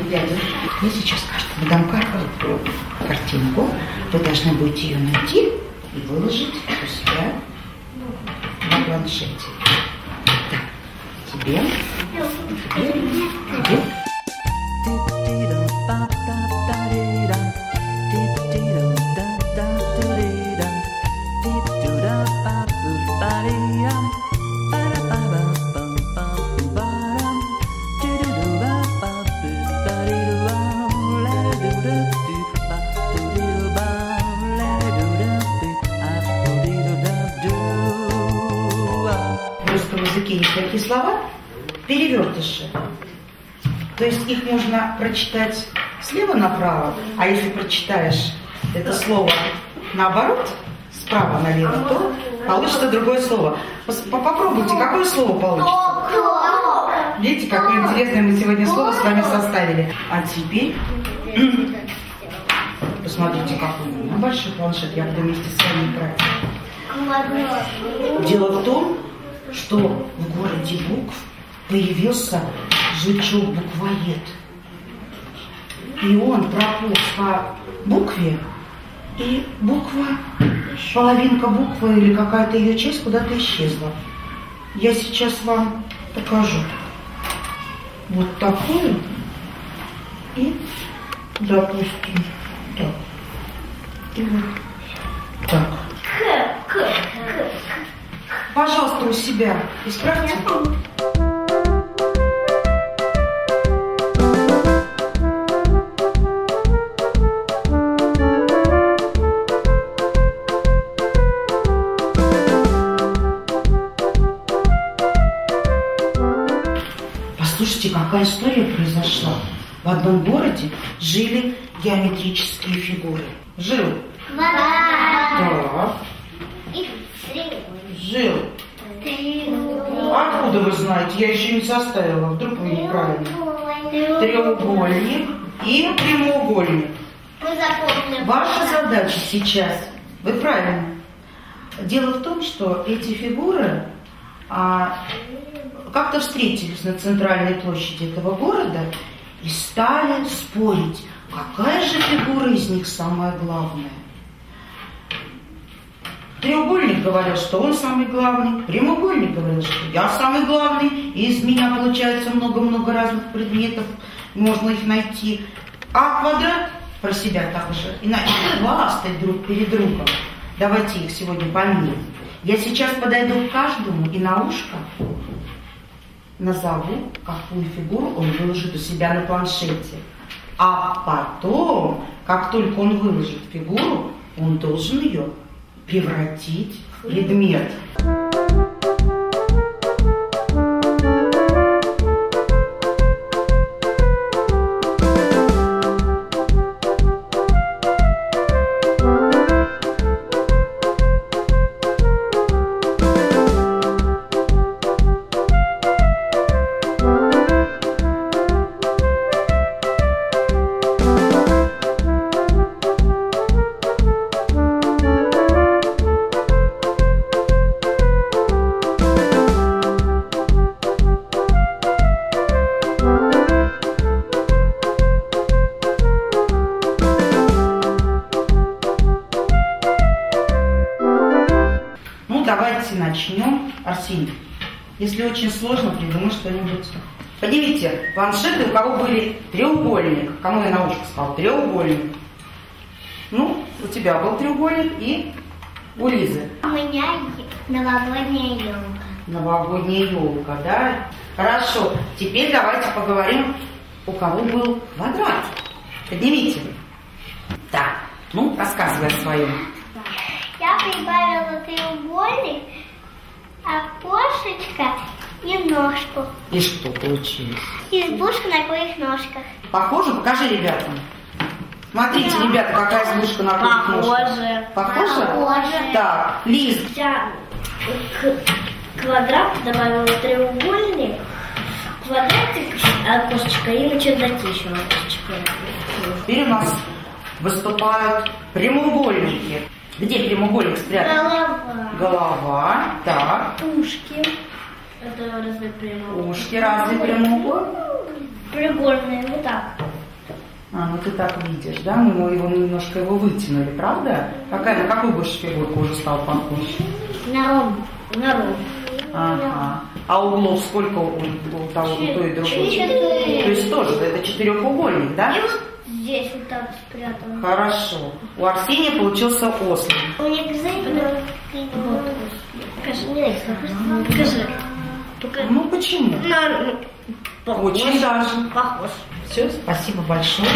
дядя. Я сейчас каждому дам картинку. Вы должны будете ее найти и выложить у себя на планшете. Так, тебе. В русском языке есть такие слова, перевертыши. То есть их можно прочитать слева направо, а если прочитаешь это слово наоборот, справа налево, то получится другое слово. Попробуйте, какое слово получится. Видите, какое интересное мы сегодня слово с вами составили. А теперь посмотрите, какой у меня большой планшет, я буду вместе с вами играть. Дело в том, что в городе букв появился жучок-буквоед. И он прополз по букве, и буква, половинка буквы или какая-то ее часть куда-то исчезла. Я сейчас вам покажу. Вот такую. И, допустим, так. И вот так. Пожалуйста, у себя исправьте. Послушайте, какая история произошла. В одном городе жили геометрические фигуры. Жил. Да. Жил. Откуда вы знаете? Я еще не составила. Вдруг вы неправильно. Треугольник и прямоугольник. Ваша задача сейчас, вы правильно. Дело в том, что эти фигуры как-то встретились на центральной площади этого города и стали спорить, какая же фигура из них самая главная. Треугольник говорил, что он самый главный, прямоугольник говорил, что я самый главный, и из меня получается много-много разных предметов, можно их найти. А квадрат про себя также, иначе хвастать друг перед другом. Давайте их сегодня помним. Я сейчас подойду к каждому и на ушко назову, какую фигуру он выложит у себя на планшете. А потом, как только он выложит фигуру, он должен ее превратить в предмет. Давайте начнем. Арсений, если очень сложно, придумай что-нибудь. Поднимите планшеты, у кого были треугольник. Кому я на ушко сказал? Треугольник. Ну, у тебя был треугольник и у Лизы. У меня новогодняя елка. Новогодняя елка, да? Хорошо. Теперь давайте поговорим, у кого был квадрат. Поднимите. Так, ну, рассказывай о своем. Я прибавила треугольник, окошечко и ножку. И что получилось? Избушка на курьих ножках. Похоже? Покажи ребятам. Смотрите, да. Ребята, какая избушка на курьих ножках. Похоже? Похоже. Так, Лиз. Я к квадрату добавила треугольник, квадратик, окошечко и на чердаке еще окошечко. Теперь у нас выступают прямоугольники. Где прямоугольник спрятан? Голова. Так. Ушки. Это разве прямоугольник? Ушки разве прямоугольник? Прямоугольные, вот так. Ну ты так видишь, да? Мы его немножко вытянули, правда? На какую больше фигурку уже стал похож? На ром. Ага. А углов сколько у того, у той и другой? 4. То есть тоже это четырехугольник, да? И вот здесь вот так спрятано. Хорошо. У Арсения получился ослик. У них Покажи. Ну почему? Похож. Очень даже. Похож. Все, спасибо большое.